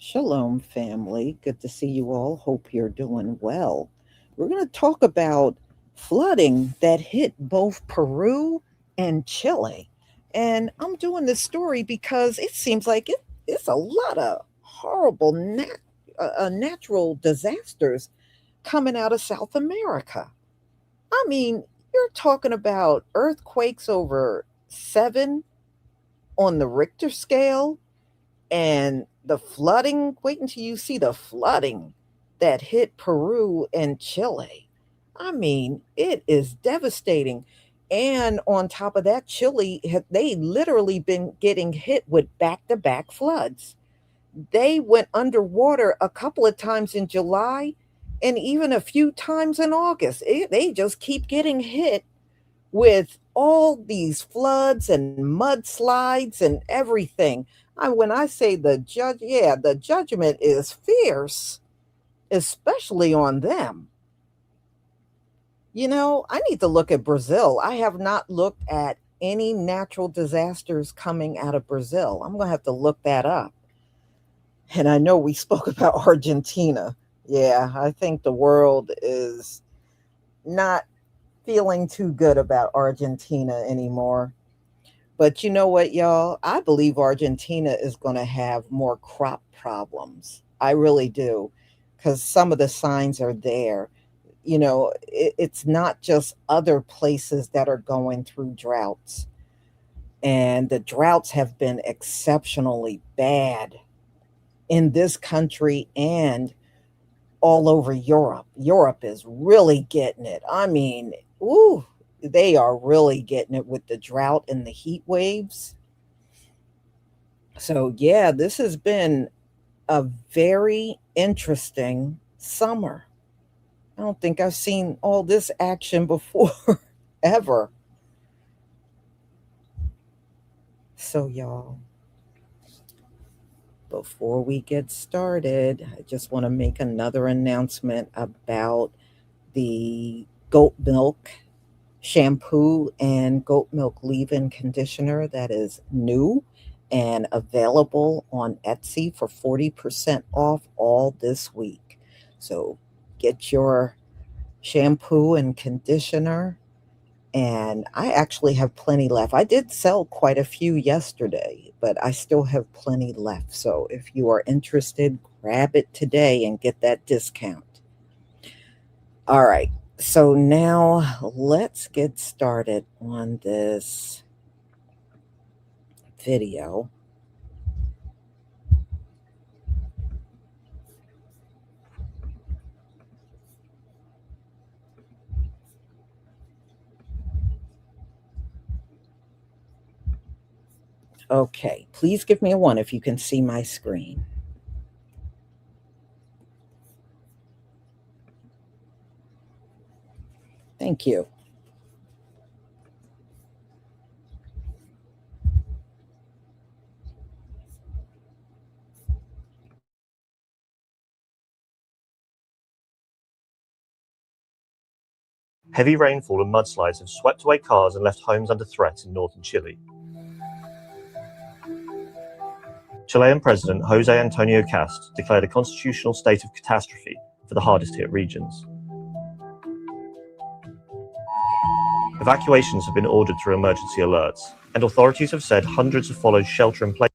Shalom, family. Good to see you all. Hope you're doing well. We're going to talk about flooding that hit both Peru and Chile. And I'm doing this story because it seems like it's a lot of horrible natural disasters coming out of South America. I mean, you're talking about earthquakes over 7 on the Richter scale, and the flooding, wait until you see the flooding that hit Peru and Chile. I mean, it is devastating. And on top of that, they literally been getting hit with back to back floods. They went underwater a couple of times in July and even a few times in August. They just keep getting hit with all these floods and mudslides and everything. When I say the judgment is fierce, especially on them. I need to look at Brazil. I have not looked at any natural disasters coming out of Brazil. I'm going to have to look that up. And I know we spoke about Argentina. Yeah, I think the world is not feeling too good about Argentina anymore. But you know what, y'all? I believe Argentina is going to have more crop problems. I really do, because some of the signs are there. It's not just other places that are going through droughts. And the droughts have been exceptionally bad in this country and all over Europe. Europe is really getting it. I mean, ooh, they are really getting it with the drought and the heat waves. So, yeah, this has been a very interesting summer. I don't think I've seen all this action before, ever. So, y'all, before we get started, I just want to make another announcement about the goat milk shampoo and goat milk leave-in conditioner that is new and available on Etsy for 40% off all this week. So get your shampoo and conditioner, and I actually have plenty left. I did sell quite a few yesterday, but I still have plenty left. So if you are interested, grab it today and get that discount. All right. So now let's get started on this video. Okay, please give me a one if you can see my screen. Thank you. Heavy rainfall and mudslides have swept away cars and left homes under threat in northern Chile. Chilean President Jose Antonio Cast declared a constitutional state of catastrophe for the hardest hit regions. Evacuations have been ordered through emergency alerts, and authorities have said hundreds have followed shelter-in-place.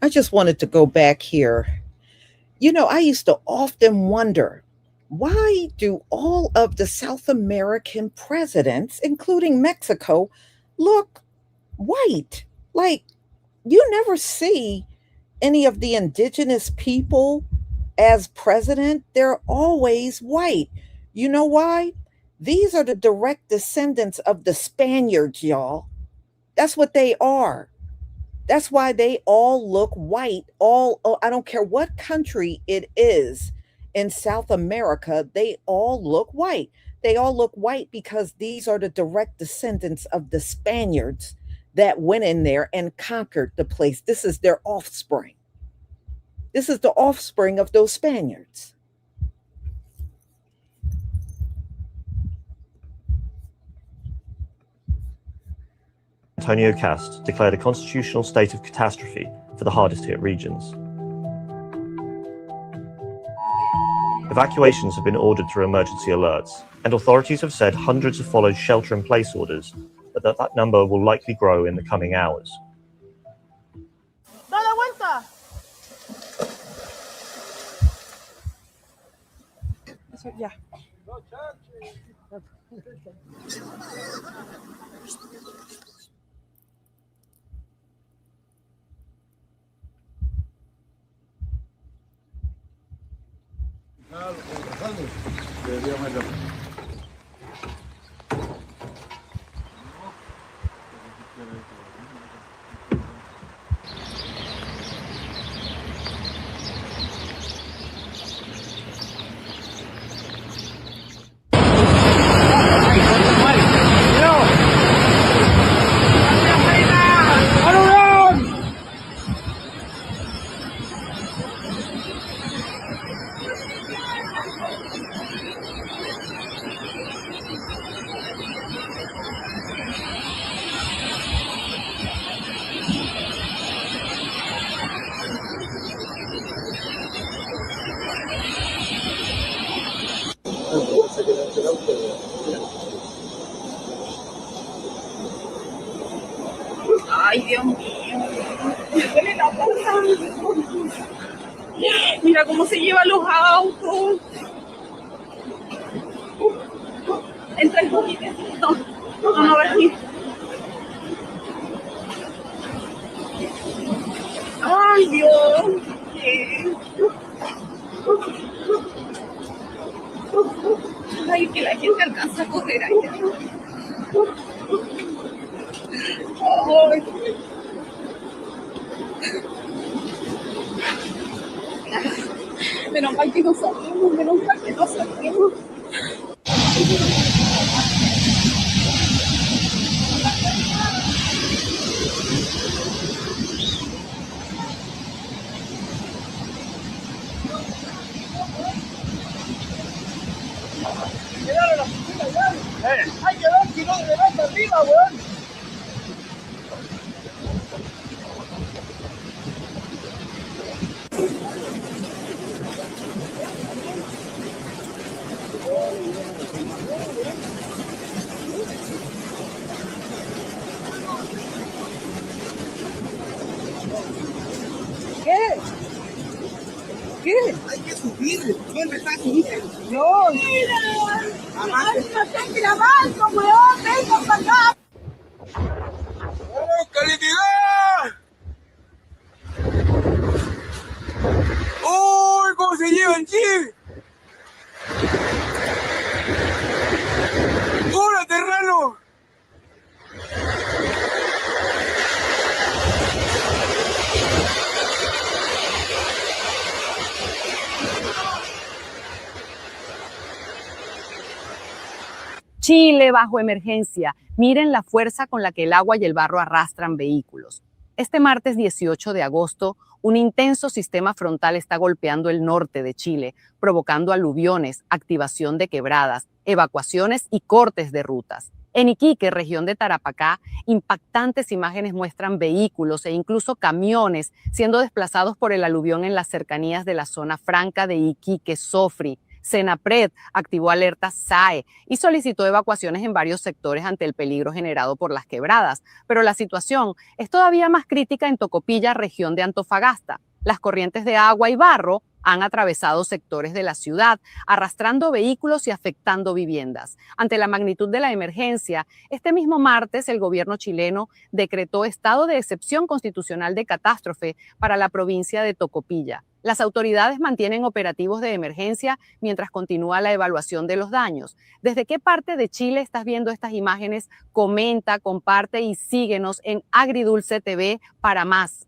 I just wanted to go back here. I used to often wonder, why do all of the South American presidents, including Mexico, look white? Like, you never see any of the indigenous people as president. They're always white. You know why? These are the direct descendants of the Spaniards, y'all. That's what they are. That's why they all look white. I don't care what country it is in South America, they all look white. They all look white because these are the direct descendants of the Spaniards that went in there and conquered the place. This is their offspring. This is the offspring of those Spaniards. Antonio Cast declared a constitutional state of catastrophe for the hardest hit regions. Evacuations have been ordered through emergency alerts, and authorities have said hundreds have followed shelter-in-place orders, but that number will likely grow in the coming hours. ¡Da la vuelta! Eso ya. Ay, Dios mío. Me duele la panza. Mira cómo se llevan los autos. Entra el poquito. No va a venir. Ay, Dios. Ay, que la gente alcanza a correr allá. Ay. Menos mal que no salimos, menos mal que no salimos. Hay que ver si no de verdad arriba, weón. ¿Qué? ¿Qué? Hay que subir. Voy a empezar a subir. No. Mira. Ay, no están grabando, weón. Vengan para acá. ¡Oh, calicidad! ¡Oh, cómo se llevan, Chile! ¡Hola, terrano! Chile bajo emergencia. Miren la fuerza con la que el agua y el barro arrastran vehículos. Este martes 18 de agosto, un intenso sistema frontal está golpeando el norte de Chile, provocando aluviones, activación de quebradas, evacuaciones y cortes de rutas. En Iquique, región de Tarapacá, impactantes imágenes muestran vehículos e incluso camiones siendo desplazados por el aluvión en las cercanías de la zona franca de Iquique-Sofri. Senapred activó alerta SAE y solicitó evacuaciones en varios sectores ante el peligro generado por las quebradas. Pero la situación es todavía más crítica en Tocopilla, región de Antofagasta. Las corrientes de agua y barro han atravesado sectores de la ciudad, arrastrando vehículos y afectando viviendas. Ante la magnitud de la emergencia, este mismo martes el gobierno chileno decretó estado de excepción constitucional de catástrofe para la provincia de Tocopilla. Las autoridades mantienen operativos de emergencia mientras continúa la evaluación de los daños. ¿Desde qué parte de Chile estás viendo estas imágenes? Comenta, comparte y síguenos en Agridulce TV para más.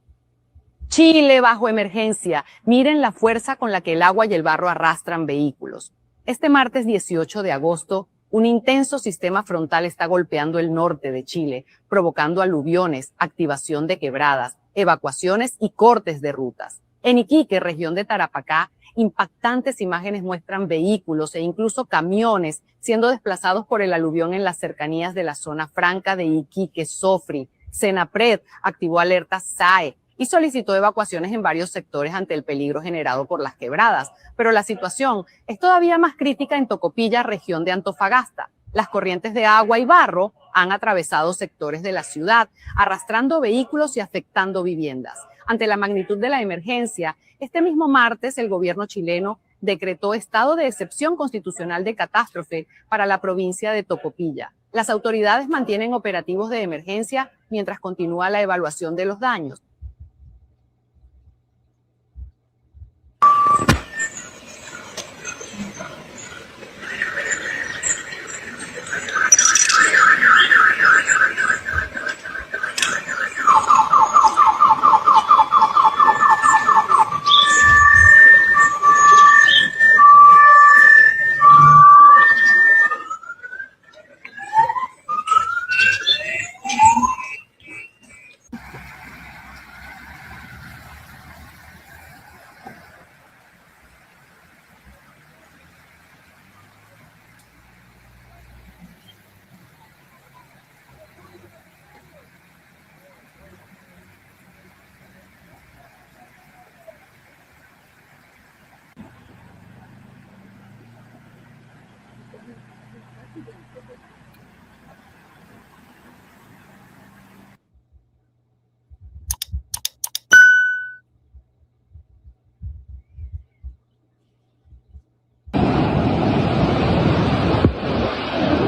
Chile bajo emergencia. Miren la fuerza con la que el agua y el barro arrastran vehículos. Este martes 18 de agosto, Un intenso sistema frontal está golpeando el norte de Chile, provocando aluviones, activación de quebradas, evacuaciones y cortes de rutas. En Iquique, región de Tarapacá, impactantes imágenes muestran vehículos e incluso camiones siendo desplazados por el aluvión en las cercanías de la zona franca de Iquique, Sofri. Senapred activó alertas SAE y solicitó evacuaciones en varios sectores ante el peligro generado por las quebradas. Pero la situación es todavía más crítica en Tocopilla, región de Antofagasta. Las corrientes de agua y barro han atravesado sectores de la ciudad, arrastrando vehículos y afectando viviendas. Ante la magnitud de la emergencia, este mismo martes el gobierno chileno decretó estado de excepción constitucional de catástrofe para la provincia de Tocopilla. Las autoridades mantienen operativos de emergencia mientras continúa la evaluación de los daños.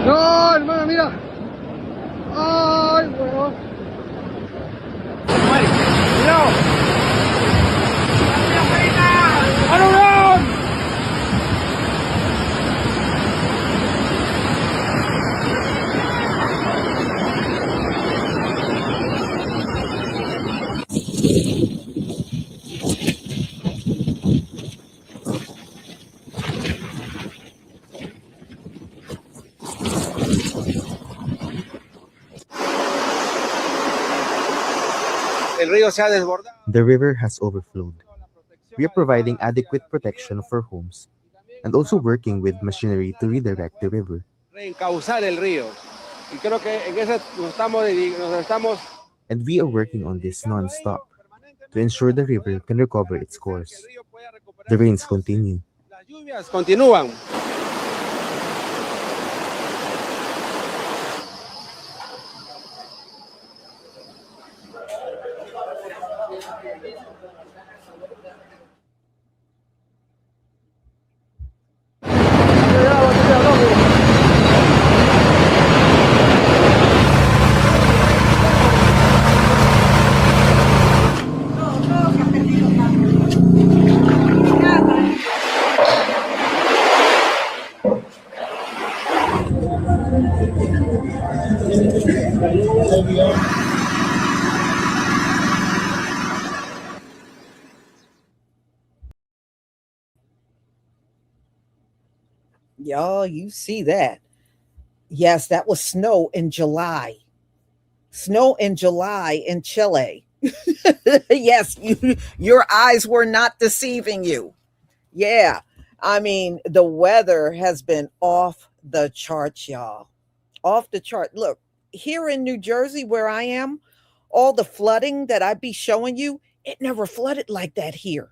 No, hermano, mira. Ay, bueno. Cuidado. ¡Aluvión! El río se ha desbordado. The river has overflowed. We are providing adequate protection for homes and also working with machinery to redirect the river. Reencauzar el río. Y creo que en eso nos estamos. And we are working on this non-stop to ensure the river can recover its course. The rains continue. Las lluvias continúan. Y'all, you see that. Yes, that was snow in July. Snow in July in Chile. Yes, your eyes were not deceiving you. Yeah. I mean, the weather has been off the charts, y'all. Off the chart. Look, here in New Jersey, where I am, all the flooding that I be showing you, it never flooded like that here.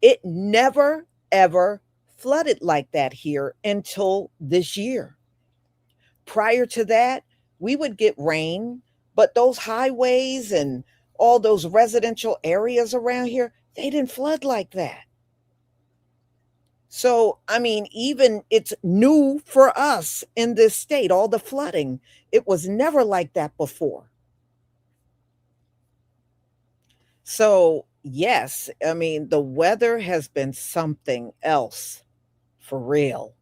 It never, ever flooded like that here until this year. Prior to that, we would get rain, but those highways and all those residential areas around here, they didn't flood like that. So, I mean, even it's new for us in this state, all the flooding. It was never like that before. So, yes, I mean, the weather has been something else for real.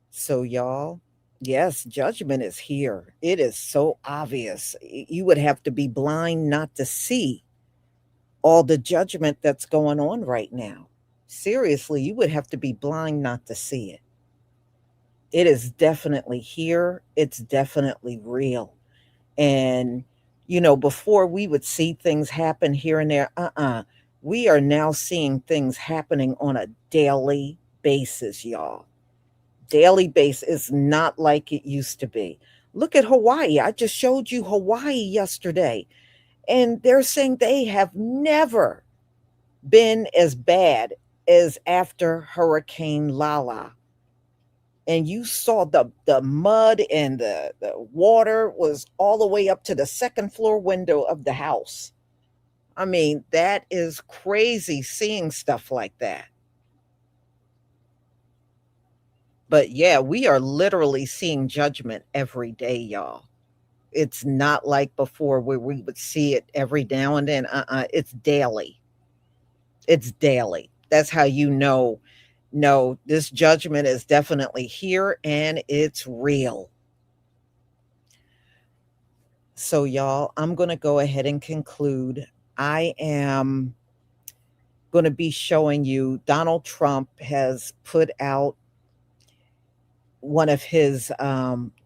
So, y'all, yes, judgment is here. It is so obvious. You would have to be blind not to see all the judgment that's going on right now. Seriously, you would have to be blind not to see it. It is definitely here. It's definitely real. And, before we would see things happen here and there, we are now seeing things happening on a daily basis, y'all. Daily basis is not like it used to be. Look at Hawaii. I just showed you Hawaii yesterday, and they're saying they have never been as bad as after Hurricane Lala. And you saw the mud and the water was all the way up to the second floor window of the house. I mean, that is crazy seeing stuff like that. But yeah, we are literally seeing judgment every day, y'all. It's not like before where we would see it every now and then. It's daily. It's daily. That's how you know, no, this judgment is definitely here and it's real. So, y'all, I'm going to go ahead and conclude. I am going to be showing you Donald Trump has put out one of his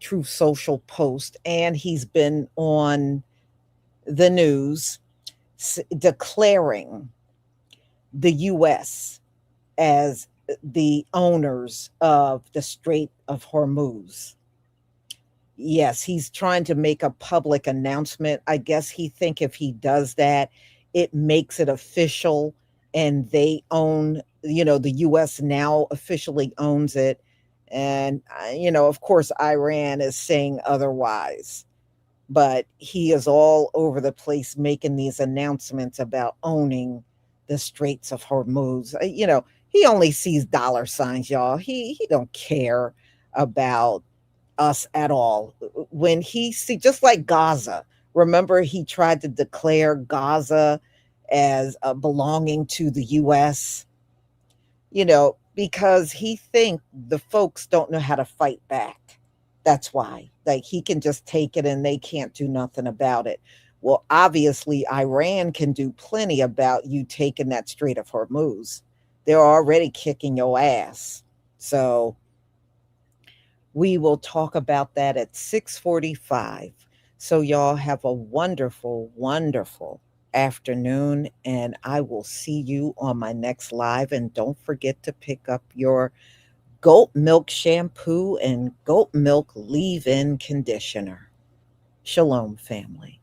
Truth Social posts, and he's been on the news declaring the U.S. as the owners of the Strait of Hormuz. Yes, he's trying to make a public announcement. I guess he think if he does that, it makes it official and they own, the US now officially owns it. And of course Iran is saying otherwise. But he is all over the place making these announcements about owning the Straits of Hormuz. He only sees dollar signs, y'all. He don't care about us at all. When he see, just like Gaza, remember he tried to declare Gaza as belonging to the US, because he think the folks don't know how to fight back. That's why. Like, he can just take it and they can't do nothing about it. Well, obviously Iran can do plenty about you taking that Strait of Hormuz. They're already kicking your ass. So we will talk about that at 6:45. So y'all have a wonderful, wonderful afternoon, and I will see you on my next live. And don't forget to pick up your goat milk shampoo and goat milk leave-in conditioner. Shalom, family.